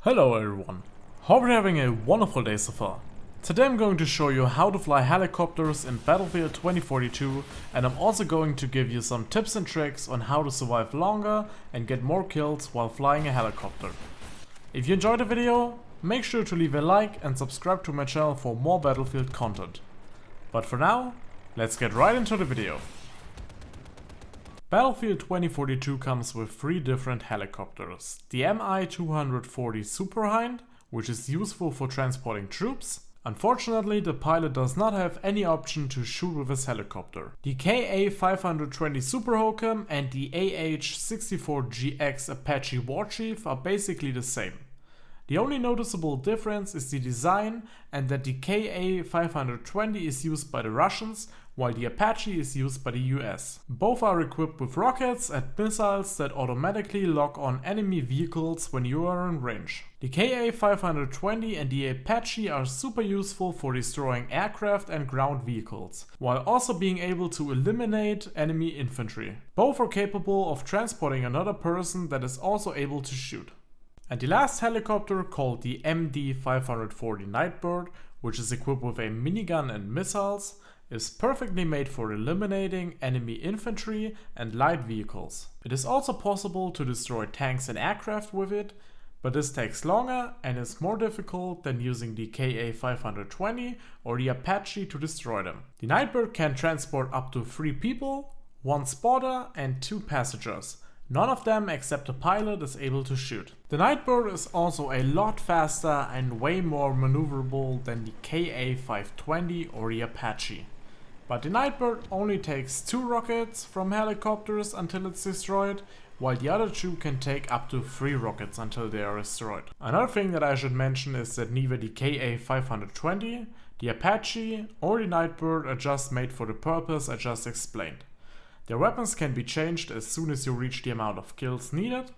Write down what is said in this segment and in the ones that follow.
Hello everyone, hope you're having a wonderful day so far. Today I'm going to show you how to fly helicopters in Battlefield 2042, and I'm also going to give you some tips and tricks on how to survive longer and get more kills while flying a helicopter. If you enjoyed the video, make sure to leave a like and subscribe to my channel for more Battlefield content. But for now, let's get right into the video. Battlefield 2042 comes with 3 different helicopters. The Mi-240 Superhind, which is useful for transporting troops. Unfortunately, the pilot does not have any option to shoot with his helicopter. The Ka-520 Super Hokum and the AH-64GX Apache Warchief are basically the same. The only noticeable difference is the design, and that the Ka-520 is used by the Russians, while the Apache is used by the US. Both are equipped with rockets and missiles that automatically lock on enemy vehicles when you are in range. The Ka-520 and the Apache are super useful for destroying aircraft and ground vehicles, while also being able to eliminate enemy infantry. Both are capable of transporting another person that is also able to shoot. And the last helicopter, called the MD-540 Nightbird, which is equipped with a minigun and missiles, is perfectly made for eliminating enemy infantry and light vehicles. It is also possible to destroy tanks and aircraft with it, but this takes longer and is more difficult than using the Ka-520 or the Apache to destroy them. The Nightbird can transport up to 3 people, 1 spotter and 2 passengers. None of them except the pilot is able to shoot. The Nightbird is also a lot faster and way more maneuverable than the Ka-520 or the Apache. But the Nightbird only takes 2 rockets from helicopters until it's destroyed, while the other 2 can take up to 3 rockets until they are destroyed. Another thing that I should mention is that neither the Ka-520, the Apache or the Nightbird are just made for the purpose I just explained. Their weapons can be changed as soon as you reach the amount of kills needed,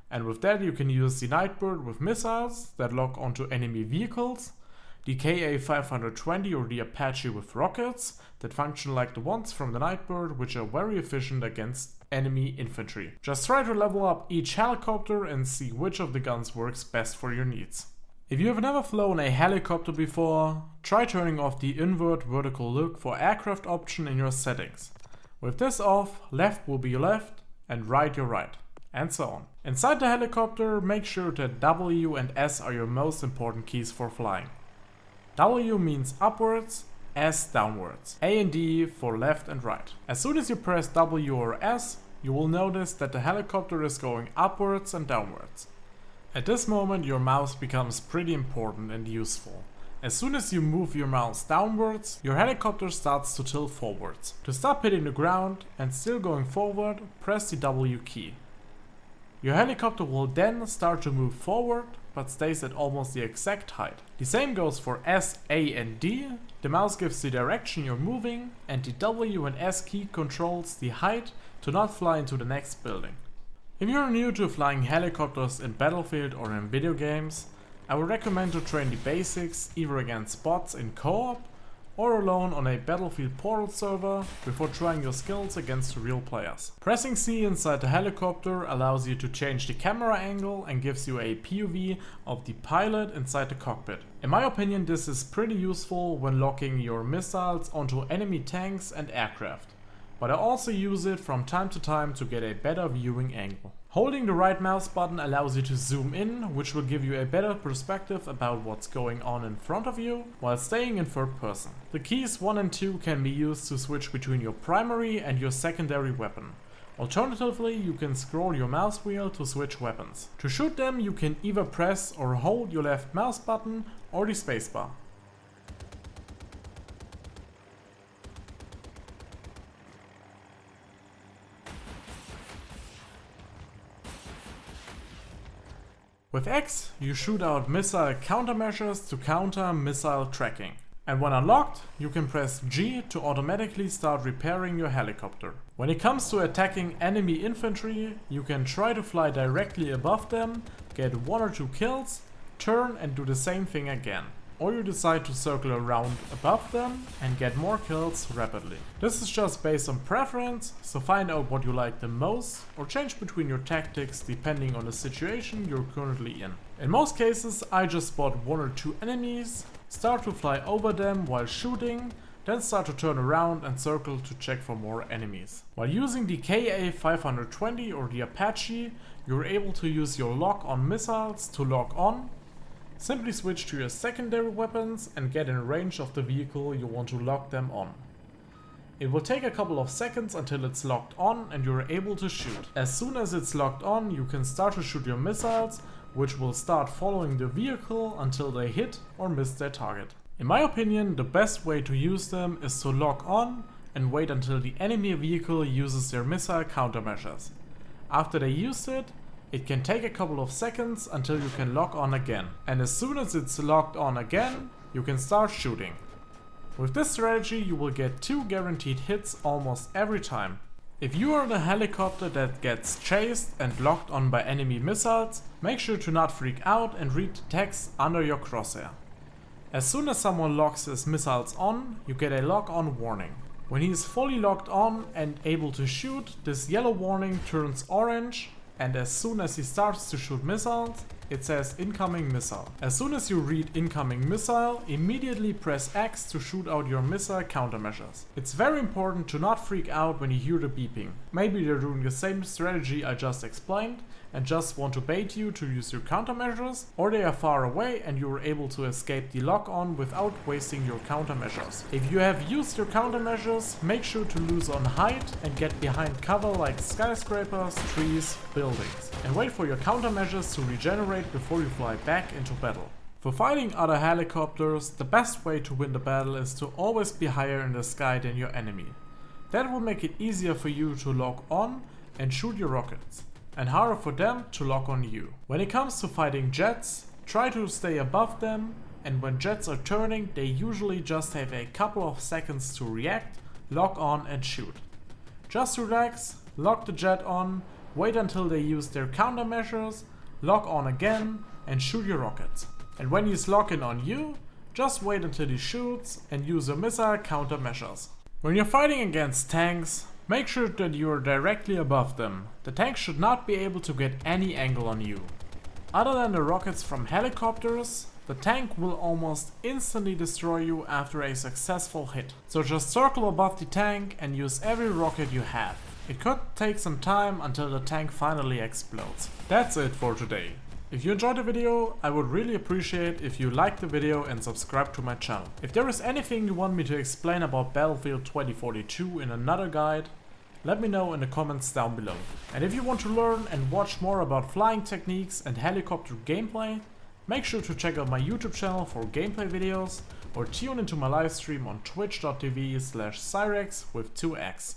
and with that you can use the Nightbird with missiles that lock onto enemy vehicles, the Ka-520 or the Apache with rockets that function like the ones from the Nightbird, which are very efficient against enemy infantry. Just try to level up each helicopter and see which of the guns works best for your needs. If you have never flown a helicopter before, try turning off the invert vertical look for aircraft option in your settings. With this off, left will be your left and right your right, and so on. Inside the helicopter, make sure that W and S are your most important keys for flying. W means upwards, S downwards, A and D for left and right. As soon as you press W or S, you will notice that the helicopter is going upwards and downwards. At this moment your mouse becomes pretty important and useful. As soon as you move your mouse downwards, your helicopter starts to tilt forwards. To stop hitting the ground and still going forward, press the W key. Your helicopter will then start to move forward, but stays at almost the exact height. The same goes for S, A and D. The mouse gives the direction you're moving, and the W and S key controls the height to not fly into the next building. If you're new to flying helicopters in Battlefield or in video games, I would recommend to train the basics either against bots in co-op or alone on a Battlefield Portal server before trying your skills against real players. Pressing C inside the helicopter allows you to change the camera angle and gives you a POV of the pilot inside the cockpit. In my opinion, this is pretty useful when locking your missiles onto enemy tanks and aircraft, but I also use it from time to time to get a better viewing angle. Holding the right mouse button allows you to zoom in, which will give you a better perspective about what's going on in front of you, while staying in third person. The keys 1 and 2 can be used to switch between your primary and your secondary weapon. Alternatively, you can scroll your mouse wheel to switch weapons. To shoot them, you can either press or hold your left mouse button or the spacebar. With X, you shoot out missile countermeasures to counter missile tracking. And when unlocked, you can press G to automatically start repairing your helicopter. When it comes to attacking enemy infantry, you can try to fly directly above them, get 1 or 2 kills, turn and do the same thing again. or you decide to circle around above them and get more kills rapidly. This is just based on preference, so find out what you like the most or change between your tactics depending on the situation you're currently in. In most cases, I just spot 1 or 2 enemies, start to fly over them while shooting, then start to turn around and circle to check for more enemies. While using the KA-520 or the Apache, you're able to use your lock-on missiles to lock on. Simply switch to your secondary weapons and get in range of the vehicle you want to lock them on. It will take a couple of seconds until it's locked on and you're able to shoot. As soon as it's locked on, you can start to shoot your missiles, which will start following the vehicle until they hit or miss their target. In my opinion, the best way to use them is to lock on and wait until the enemy vehicle uses their missile countermeasures. After they use it, it can take a couple of seconds until you can lock on again. And as soon as it's locked on again, you can start shooting. With this strategy, you will get 2 guaranteed hits almost every time. If you are the helicopter that gets chased and locked on by enemy missiles, make sure to not freak out and read the text under your crosshair. As soon as someone locks his missiles on, you get a lock-on warning. When he is fully locked on and able to shoot, this yellow warning turns orange, and as soon as he starts to shoot missiles, it says incoming missile. As soon as you read incoming missile, immediately press X to shoot out your missile countermeasures. It's very important to not freak out when you hear the beeping. Maybe they're doing the same strategy I just explained and just want to bait you to use your countermeasures, or they are far away and you are able to escape the lock-on without wasting your countermeasures. If you have used your countermeasures, make sure to lose on height and get behind cover like skyscrapers, trees, buildings, and wait for your countermeasures to regenerate before you fly back into battle. For fighting other helicopters, the best way to win the battle is to always be higher in the sky than your enemy. That will make it easier for you to lock on and shoot your rockets, and harder for them to lock on you. When it comes to fighting jets, try to stay above them, and when jets are turning, they usually just have a couple of seconds to react, lock on and shoot. Just relax, lock the jet on, wait until they use their countermeasures, lock on again and shoot your rockets. And when he's locking on you, just wait until he shoots and use your missile countermeasures. When you're fighting against tanks, make sure that you are directly above them. The tank should not be able to get any angle on you. Other than the rockets from helicopters, the tank will almost instantly destroy you after a successful hit. So just circle above the tank and use every rocket you have. It could take some time until the tank finally explodes. That's it for today. If you enjoyed the video, I would really appreciate if you liked the video and subscribe to my channel. If there is anything you want me to explain about Battlefield 2042 in another guide, let me know in the comments down below. And if you want to learn and watch more about flying techniques and helicopter gameplay, make sure to check out my YouTube channel for gameplay videos or tune into my live stream on twitch.tv/Syrekx with 2x.